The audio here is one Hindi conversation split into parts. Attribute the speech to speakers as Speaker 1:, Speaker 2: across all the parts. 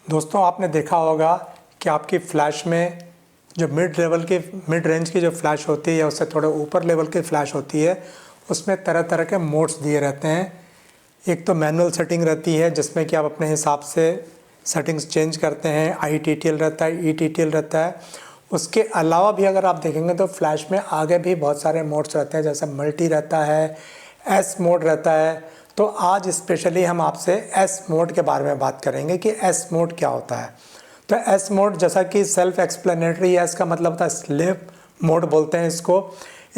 Speaker 1: दोस्तों आपने देखा होगा कि आपकी फ़्लैश में जो मिड रेंज की जो फ़्लैश होती है या उससे थोड़े ऊपर लेवल की फ़्लैश होती है, उसमें तरह तरह के मोड्स दिए रहते हैं। एक तो मैनुअल सेटिंग रहती है जिसमें कि आप अपने हिसाब से सेटिंग्स चेंज करते हैं। ITTL रहता है, ETTL रहता है। उसके अलावा भी अगर आप देखेंगे तो फ़्लैश में आगे भी बहुत सारे मोड्स रहते हैं, जैसे मल्टी रहता है, एस मोड रहता है। तो आज स्पेशली हम आपसे एस मोड के बारे में बात करेंगे कि एस मोड क्या होता है। तो एस मोड जैसा कि सेल्फ एक्सप्लेनेटरी है, इसका मतलब होता है स्लेव मोड बोलते हैं इसको।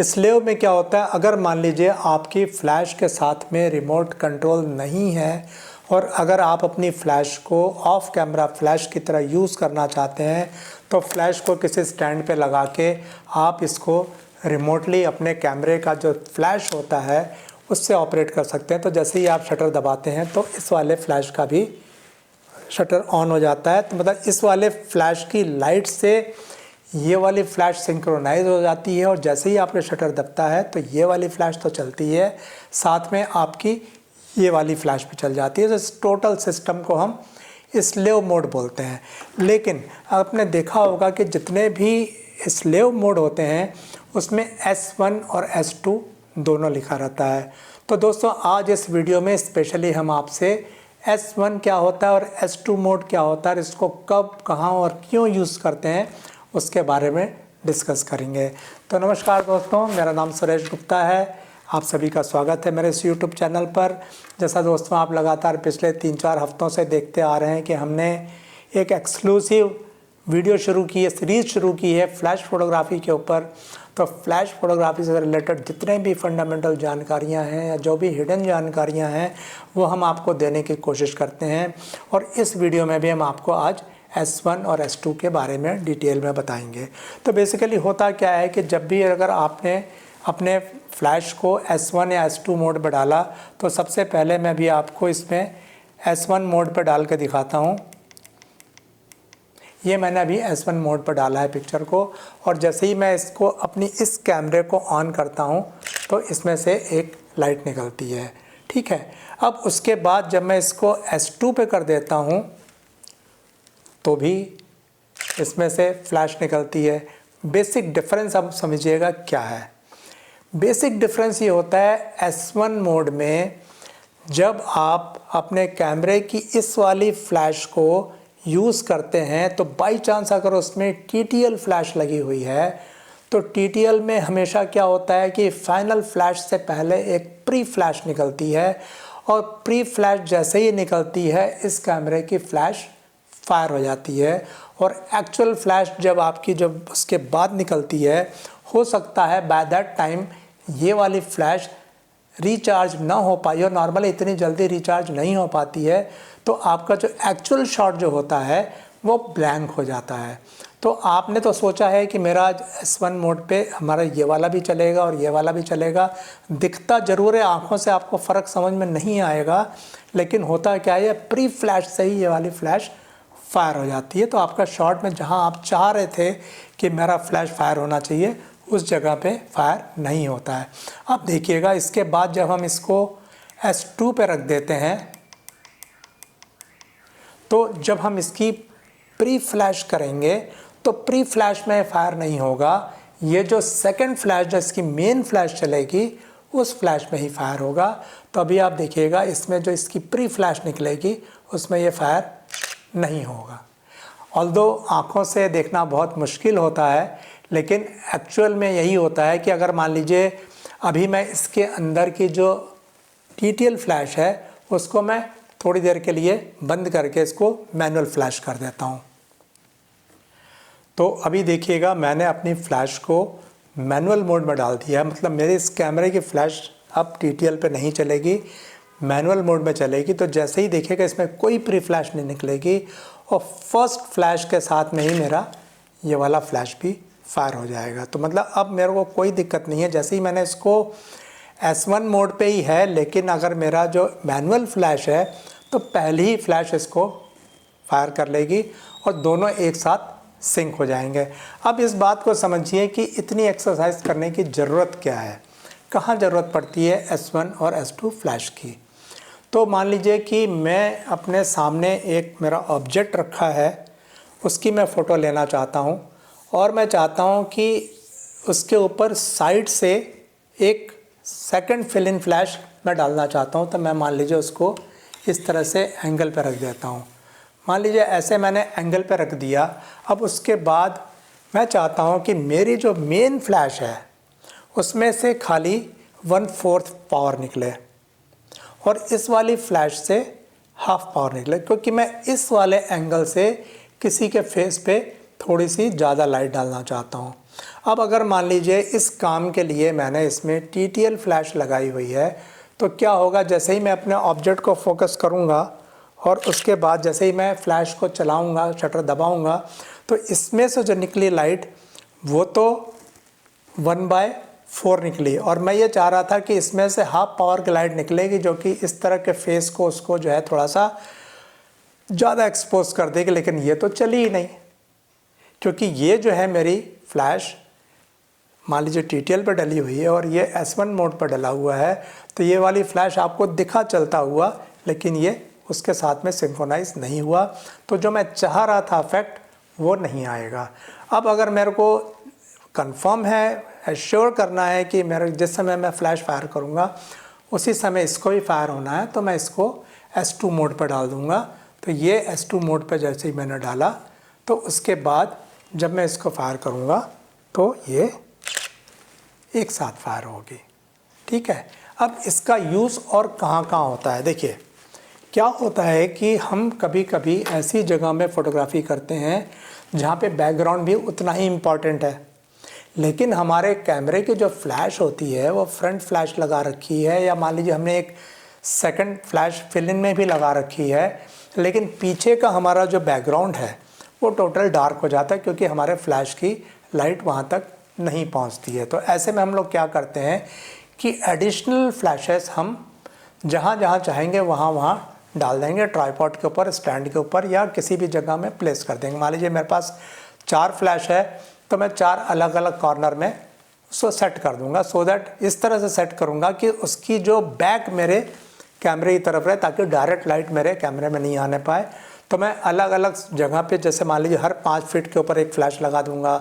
Speaker 1: स्लेव में क्या होता है, अगर मान लीजिए आपकी फ़्लैश के साथ में रिमोट कंट्रोल नहीं है और अगर आप अपनी फ़्लैश को ऑफ कैमरा फ़्लैश की तरह यूज़ करना चाहते हैं तो फ़्लैश को किसी स्टैंड पे लगा के आप इसको रिमोटली अपने कैमरे का जो फ़्लैश होता है उससे ऑपरेट कर सकते हैं। तो जैसे ही आप शटर दबाते हैं तो इस वाले फ़्लैश का भी शटर ऑन हो जाता है। तो मतलब इस वाले फ़्लैश की लाइट से ये वाली फ़्लैश सिंक्रोनाइज हो जाती है और जैसे ही आपने शटर दबता है तो ये वाली फ़्लैश तो चलती है, साथ में आपकी ये वाली फ़्लैश भी चल जाती है। तो इस टोटल सिस्टम को हम स्लेव मोड बोलते हैं। लेकिन आपने देखा होगा कि जितने भी स्लेव मोड होते हैं उसमें S1 और S2 दोनों लिखा रहता है। तो दोस्तों आज इस वीडियो में स्पेशली हम आपसे S1 क्या होता है और S2 मोड क्या होता है, इसको कब, कहाँ और क्यों यूज़ करते हैं उसके बारे में डिस्कस करेंगे। तो नमस्कार दोस्तों, मेरा नाम सुरेश गुप्ता है। आप सभी का स्वागत है मेरे इस YouTube चैनल पर। जैसा दोस्तों आप लगातार पिछले 3-4 हफ्तों से देखते आ रहे हैं कि हमने एक एक्सक्लूसिव वीडियो शुरू की है, सीरीज़ शुरू की है फ्लैश फ़ोटोग्राफ़ी के ऊपर। तो फ्लैश फ़ोटोग्राफ़ी से रिलेटेड जितने भी फंडामेंटल जानकारियां हैं या जो भी हिडन जानकारियां हैं वो हम आपको देने की कोशिश करते हैं। और इस वीडियो में भी हम आपको आज S1 और S2 के बारे में डिटेल में बताएंगे। तो बेसिकली होता क्या है कि जब भी अगर आपने अपने फ़्लैश को S1 या S2 मोड पर डाला तो सबसे पहले मैं भी आपको इसमें S1 मोड पर डाल के दिखाता हूँ। ये मैंने अभी S1 मोड पर डाला है पिक्चर को, और जैसे ही मैं इसको अपनी इस कैमरे को ऑन करता हूँ तो इसमें से एक लाइट निकलती है, ठीक है। अब उसके बाद जब मैं इसको S2 पे कर देता हूँ तो भी इसमें से फ्लैश निकलती है। बेसिक डिफरेंस अब समझिएगा क्या है। बेसिक डिफरेंस ये होता है S1 मोड में जब आप अपने कैमरे की इस वाली फ़्लैश को यूज़ करते हैं तो बाई चांस अगर उसमें TTL फ्लैश लगी हुई है तो TTL में हमेशा क्या होता है कि फाइनल फ्लैश से पहले एक प्री फ्लैश निकलती है, और प्री फ्लैश जैसे ही निकलती है इस कैमरे की फ़्लैश फायर हो जाती है। और एक्चुअल फ्लैश जब उसके बाद निकलती है, हो सकता है बाय दैट टाइम ये वाली फ़्लैश रिचार्ज ना हो पाई, और नॉर्मली इतनी जल्दी रिचार्ज नहीं हो पाती है, तो आपका जो एक्चुअल शॉट जो होता है वो ब्लैंक हो जाता है। तो आपने तो सोचा है कि मेरा S1 मोड पे हमारा ये वाला भी चलेगा और ये वाला भी चलेगा, दिखता ज़रूर है, आँखों से आपको फ़र्क समझ में नहीं आएगा, लेकिन होता क्या है प्री फ्लैश से ही ये वाली फ़्लैश फायर हो जाती है। तो आपका शॉट में जहाँ आप चाह रहे थे कि मेरा फ्लैश फायर होना चाहिए उस जगह पे फायर नहीं होता है। अब देखिएगा इसके बाद जब हम इसको S2 पे रख देते हैं तो जब हम इसकी प्री फ्लैश करेंगे तो प्री फ्लैश में फायर नहीं होगा, ये जो सेकंड फ्लैश जो इसकी मेन फ्लैश चलेगी उस फ्लैश में ही फायर होगा। तो अभी आप देखिएगा इसमें जो इसकी प्री फ्लैश निकलेगी उसमें ये फायर नहीं होगा। ऑल्दो आँखों से देखना बहुत मुश्किल होता है, लेकिन एक्चुअल में यही होता है कि अगर मान लीजिए अभी मैं इसके अंदर की जो TTL फ्लैश है उसको मैं थोड़ी देर के लिए बंद करके इसको मैनुअल फ्लैश कर देता हूँ। तो अभी देखिएगा मैंने अपनी फ़्लैश को मैनुअल मोड में डाल दिया, मतलब मेरे इस कैमरे की फ़्लैश अब TTL पे नहीं चलेगी, मैनुअल मोड में चलेगी। तो जैसे ही देखिएगा इसमें कोई प्री फ्लैश नहीं निकलेगी और फर्स्ट फ्लैश के साथ में ही मेरा ये वाला फ्लैश भी फायर हो जाएगा। तो मतलब अब मेरे को कोई दिक्कत नहीं है। जैसे ही मैंने इसको S1 मोड पे ही है, लेकिन अगर मेरा जो मैनुअल फ्लैश है तो पहली ही फ्लैश इसको फायर कर लेगी और दोनों एक साथ सिंक हो जाएंगे। अब इस बात को समझिए कि इतनी एक्सरसाइज करने की ज़रूरत क्या है, कहाँ ज़रूरत पड़ती है S1 और S2 फ्लैश की। तो मान लीजिए कि मैं अपने सामने एक मेरा ऑब्जेक्ट रखा है, उसकी मैं फ़ोटो लेना चाहता हूँ और मैं चाहता हूँ कि उसके ऊपर साइड से एक सेकंड फिल इन फ्लैश मैं डालना चाहता हूँ। तो मैं मान लीजिए उसको इस तरह से एंगल पर रख देता हूँ। मान लीजिए ऐसे मैंने एंगल पर रख दिया। अब उसके बाद मैं चाहता हूँ कि मेरी जो मेन फ्लैश है उसमें से खाली 1/4 पावर निकले और इस वाली फ्लैश से हाफ पावर निकले, क्योंकि मैं इस वाले एंगल से किसी के फेस पे थोड़ी सी ज़्यादा लाइट डालना चाहता हूँ। अब अगर मान लीजिए इस काम के लिए मैंने इसमें TTL फ्लैश लगाई हुई है, तो क्या होगा, जैसे ही मैं अपने ऑब्जेक्ट को फोकस करूँगा और उसके बाद जैसे ही मैं फ्लैश को चलाऊँगा, शटर दबाऊँगा, तो इसमें से जो निकली लाइट वो तो 1/4 निकली और मैं ये चाह रहा था कि इसमें से हाफ पावर की लाइट निकलेगी जो कि इस तरह के फेस को उसको जो है थोड़ा सा ज़्यादा एक्सपोज कर देगी, लेकिन ये तो चली ही नहीं, क्योंकि ये जो है मेरी फ्लैश मान लीजिए TTL पर डली हुई है और ये S1 मोड पर डला हुआ है। तो ये वाली फ्लैश आपको दिखा चलता हुआ, लेकिन ये उसके साथ में सिंक्रोनाइज नहीं हुआ, तो जो मैं चाह रहा था इफेक्ट वो नहीं आएगा। अब अगर मेरे को कंफर्म है, एश्योर करना है कि मेरे जिस समय मैं फ्लैश फायर करूँगा उसी समय इसको भी फायर होना है, तो मैं इसको S2 मोड पर डाल दूँगा। तो ये S2 मोड पर जैसे ही मैंने डाला, तो उसके बाद जब मैं इसको फायर करूँगा तो ये एक साथ फायर होगी। ठीक है। अब इसका यूज़ और कहाँ कहाँ होता है, देखिए क्या होता है कि हम कभी कभी ऐसी जगह में फ़ोटोग्राफी करते हैं जहाँ पे बैकग्राउंड भी उतना ही इम्पॉर्टेंट है, लेकिन हमारे कैमरे की जो फ्लैश होती है वो फ्रंट फ्लैश लगा रखी है, या मान लीजिए हमने एक सेकंड फ्लैश फिल इन में भी लगा रखी है, लेकिन पीछे का हमारा जो बैकग्राउंड है वो टोटल डार्क हो जाता है, क्योंकि हमारे फ्लैश की लाइट वहाँ तक नहीं पहुँचती है। तो ऐसे में हम लोग क्या करते हैं कि एडिशनल फ्लैशेस हम जहाँ जहाँ चाहेंगे वहाँ वहाँ डाल देंगे, ट्राइपॉड के ऊपर, स्टैंड के ऊपर, या किसी भी जगह में प्लेस कर देंगे। मान लीजिए मेरे पास 4 फ्लैश है, तो मैं 4 अलग अलग कॉर्नर में उसको सेट कर दूंगा, सो दैट इस तरह से सेट करूंगा कि उसकी जो बैक मेरे कैमरे की तरफ रहे, ताकि डायरेक्ट लाइट मेरे कैमरे में नहीं आने पाए। तो मैं अलग अलग जगह पे, जैसे मान लीजिए हर 5 फीट के ऊपर एक फ्लैश लगा दूंगा,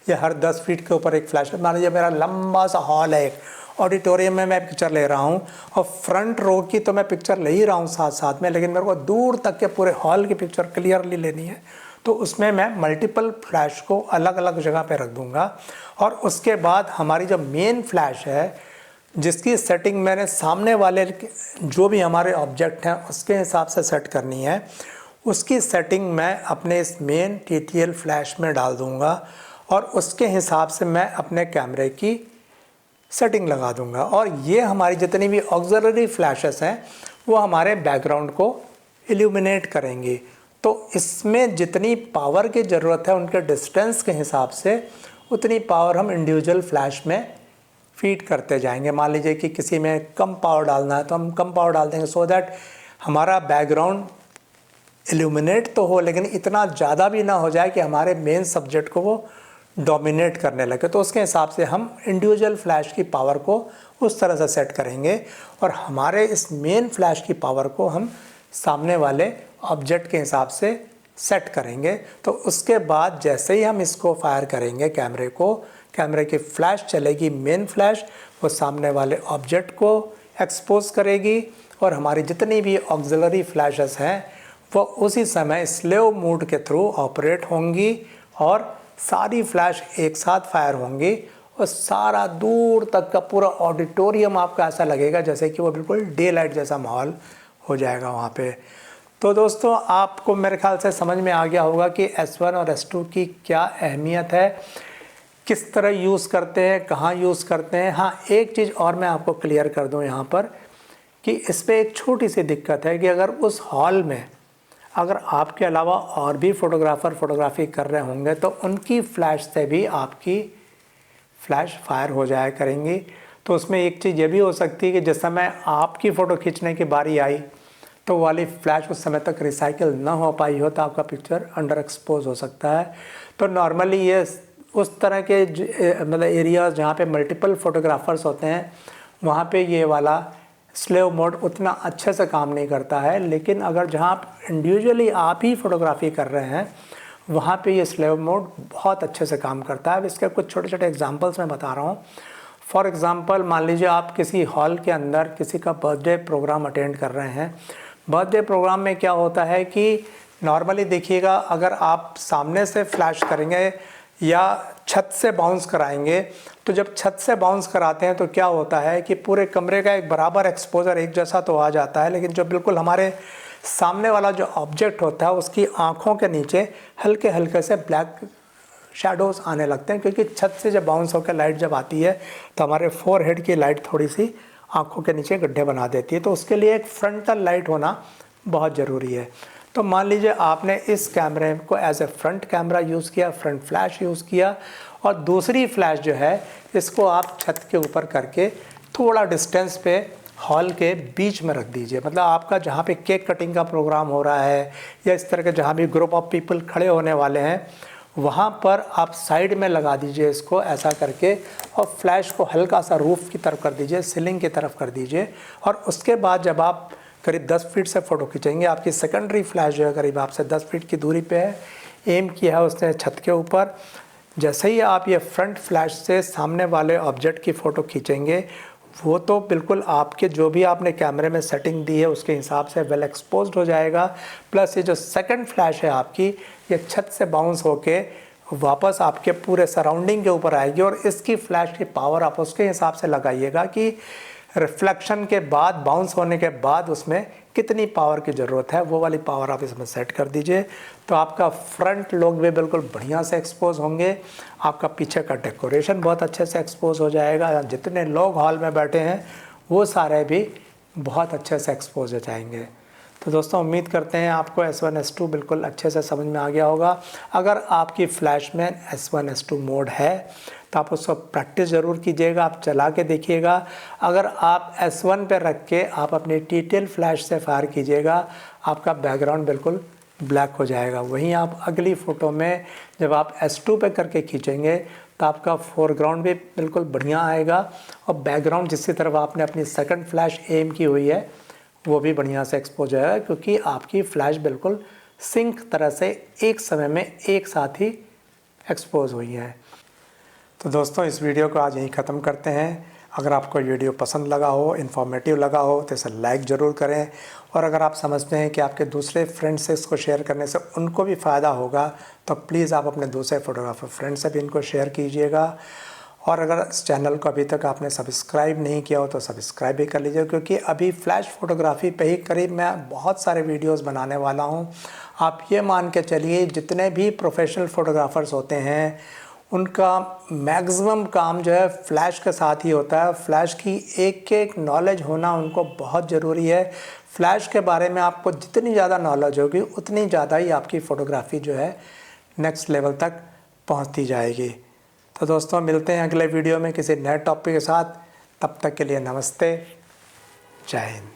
Speaker 1: या हर 10 फीट के ऊपर एक फ्लैश। मान लीजिए मेरा लंबा सा हॉल है, एक ऑडिटोरियम में मैं पिक्चर ले रहा हूँ और फ्रंट रो की तो मैं पिक्चर ले ही रहा हूँ साथ साथ में, लेकिन मेरे को दूर तक के पूरे हॉल की पिक्चर क्लियरली लेनी है, तो उसमें मैं मल्टीपल फ्लैश को अलग अलग जगह पे रख दूंगा। और उसके बाद हमारी जो मेन फ्लैश है, जिसकी सेटिंग मैंने सामने वाले जो भी हमारे ऑब्जेक्ट हैं उसके हिसाब से सेट करनी है, उसकी सेटिंग मैं अपने इस मेन TTL फ्लैश में डाल दूंगा और उसके हिसाब से मैं अपने कैमरे की सेटिंग लगा दूंगा। और ये हमारी जितनी भी ऑक्सिलरी फ्लैशेस हैं वो हमारे बैकग्राउंड को इल्यूमिनेट करेंगी। तो इसमें जितनी पावर की ज़रूरत है उनके डिस्टेंस के हिसाब से उतनी पावर हम इंडिविजुअल फ्लैश में फीड करते जाएंगे। मान लीजिए कि किसी में कम पावर डालना है तो हम कम पावर डाल देंगे, सो दैट हमारा बैकग्राउंड इल्यूमिनेट तो हो, लेकिन इतना ज़्यादा भी ना हो जाए कि हमारे मेन सब्जेक्ट को वो डोमिनेट करने लगे। तो उसके हिसाब से हम इंडिविजुअल फ्लैश की पावर को उस तरह से सेट करेंगे और हमारे इस मेन फ्लैश की पावर को हम सामने वाले ऑब्जेक्ट के हिसाब से सेट करेंगे। तो उसके बाद जैसे ही हम इसको फायर करेंगे कैमरे को, कैमरे की फ्लैश चलेगी, मेन फ्लैश वो सामने वाले ऑब्जेक्ट को एक्सपोज करेगी और हमारी जितनी भी ऑक्सिलरी फ्लैशेस हैं वो उसी समय स्लो मोड के थ्रू ऑपरेट होंगी और सारी फ्लैश एक साथ फायर होंगी और सारा दूर तक का पूरा ऑडिटोरियम आपका ऐसा लगेगा जैसे कि वो बिल्कुल डे लाइट जैसा माहौल हो जाएगा वहाँ पे। तो दोस्तों आपको मेरे ख्याल से समझ में आ गया होगा कि S1 और S2 की क्या अहमियत है, किस तरह यूज़ करते हैं, कहाँ यूज़ करते हैं। हाँ, एक चीज़ और मैं आपको क्लियर कर दूँ यहाँ पर कि इस पर एक छोटी सी दिक्कत है कि अगर उस हॉल में अगर आपके अलावा और भी फ़ोटोग्राफ़र फ़ोटोग्राफी कर रहे होंगे तो उनकी फ़्लैश से भी आपकी फ़्लैश फायर हो जाया करेंगी। तो उसमें एक चीज़ ये भी हो सकती है कि जिस समय आपकी फ़ोटो खींचने की बारी आई तो वाली फ़्लैश उस समय तक रिसाइकिल ना हो पाई हो तो आपका पिक्चर अंडर एक्सपोज हो सकता है। तो नॉर्मली ये उस तरह के मतलब एरियाज़ जहाँ पे मल्टीपल फ़ोटोग्राफ़र्स होते हैं वहाँ पे ये वाला स्लेव मोड उतना अच्छे से काम नहीं करता है, लेकिन अगर जहाँ आप इंडिविजुअली आप ही फोटोग्राफी कर रहे हैं वहाँ पे ये स्लेव मोड बहुत अच्छे से काम करता है। अब इसके कुछ छोटे छोटे एग्जांपल्स मैं बता रहा हूँ। फॉर एग्ज़ाम्पल मान लीजिए आप किसी हॉल के अंदर किसी का बर्थडे प्रोग्राम अटेंड कर रहे हैं। बर्थडे प्रोग्राम में क्या होता है कि नॉर्मली देखिएगा, अगर आप सामने से फ्लैश करेंगे या छत से बाउंस कराएंगे, तो जब छत से बाउंस कराते हैं तो क्या होता है कि पूरे कमरे का एक बराबर एक्सपोजर एक जैसा तो आ जाता है, लेकिन जो बिल्कुल हमारे सामने वाला जो ऑब्जेक्ट होता है उसकी आँखों के नीचे हल्के हल्के से ब्लैक शैडोज़ आने लगते हैं, क्योंकि छत से जब बाउंस होकर लाइट जब आती है तो हमारे फोरहेड की लाइट थोड़ी सी आँखों के नीचे गड्ढे बना देती है। तो उसके लिए एक फ्रंटल लाइट होना बहुत ज़रूरी है। तो मान लीजिए आपने इस कैमरे को as a front camera use किया, फ्रंट फ्लैश यूज़ किया, और दूसरी फ्लैश जो है इसको आप छत के ऊपर करके थोड़ा डिस्टेंस पे हॉल के बीच में रख दीजिए। मतलब आपका जहाँ पे केक कटिंग का प्रोग्राम हो रहा है या इस तरह के जहाँ भी ग्रुप ऑफ पीपल खड़े होने वाले हैं वहाँ पर आप साइड में लगा दीजिए इसको ऐसा करके, और फ्लैश को हल्का सा रूफ़ की तरफ कर दीजिए, सीलिंग की तरफ कर दीजिए। और उसके बाद जब आप करीब 10 फीट से फ़ोटो खींचेंगे, आपकी सेकेंडरी फ्लैश जो है करीब आपसे 10 फीट की दूरी पे है, एम किया है उसने छत के ऊपर। जैसे ही आप ये फ्रंट फ्लैश से सामने वाले ऑब्जेक्ट की फ़ोटो खींचेंगे, वो तो बिल्कुल आपके जो भी आपने कैमरे में सेटिंग दी है उसके हिसाब से वेल एक्सपोज्ड हो जाएगा। प्लस ये जो सेकंड फ्लैश है आपकी, ये छत से बाउंस होके वापस आपके पूरे सराउंडिंग के ऊपर आएगी, और इसकी फ्लैश की पावर आप उसके हिसाब से लगाइएगा कि रिफ्लेक्शन के बाद, बाउंस होने के बाद उसमें कितनी पावर की ज़रूरत है, वो वाली पावर आप इसमें सेट कर दीजिए। तो आपका फ्रंट लोग भी बिल्कुल बढ़िया से एक्सपोज होंगे, आपका पीछे का डेकोरेशन बहुत अच्छे से एक्सपोज हो जाएगा, जितने लोग हॉल में बैठे हैं वो सारे भी बहुत अच्छे से एक्सपोज हो जाएंगे। तो दोस्तों उम्मीद करते हैं आपको S1 S2 बिल्कुल अच्छे से समझ में आ गया होगा। अगर आपकी फ्लैश में S1 S2 मोड है तो आप उसको प्रैक्टिस ज़रूर कीजिएगा, आप चला के देखिएगा। अगर आप S1 पे रख के आप अपनी TTL फ्लैश से फायर कीजिएगा, आपका बैकग्राउंड बिल्कुल ब्लैक हो जाएगा। वहीं आप अगली फ़ोटो में जब आप S2 पे करके खींचेंगे तो आपका फोरग्राउंड भी बिल्कुल बढ़िया आएगा, और बैकग्राउंड जिसकी तरफ आपने अपनी सेकंड फ्लैश एम की हुई है वो भी बढ़िया से एक्सपोज हो जाएगा, क्योंकि आपकी फ्लैश बिल्कुल सिंक तरह से एक समय में एक साथ ही एक्सपोज हुई है। तो दोस्तों इस वीडियो को आज यहीं ख़त्म करते हैं। अगर आपको वीडियो पसंद लगा हो, इन्फॉर्मेटिव लगा हो तो इसे लाइक ज़रूर करें, और अगर आप समझते हैं कि आपके दूसरे फ्रेंड्स से इसको शेयर करने से उनको भी फ़ायदा होगा तो प्लीज़ आप अपने दूसरे फोटोग्राफर फ्रेंड से भी इनको शेयर कीजिएगा। और अगर इस चैनल को अभी तक आपने सब्सक्राइब नहीं किया हो तो सब्सक्राइब भी कर लीजिए, क्योंकि अभी फ्लैश फ़ोटोग्राफी पे ही करीब मैं बहुत सारे वीडियोस बनाने वाला हूं। आप ये मान के चलिए जितने भी प्रोफेशनल फ़ोटोग्राफ़र्स होते हैं उनका मैक्सिमम काम जो है फ़्लैश के साथ ही होता है। फ़्लैश की एक एक नॉलेज होना उनको बहुत ज़रूरी है। फ़्लैश के बारे में आपको जितनी ज़्यादा नॉलेज होगी उतनी ज़्यादा ही आपकी फ़ोटोग्राफ़ी जो है नेक्स्ट लेवल तक पहुंचती जाएगी। तो दोस्तों मिलते हैं अगले वीडियो में किसी नए टॉपिक के साथ। तब तक के लिए नमस्ते, जय हिंद।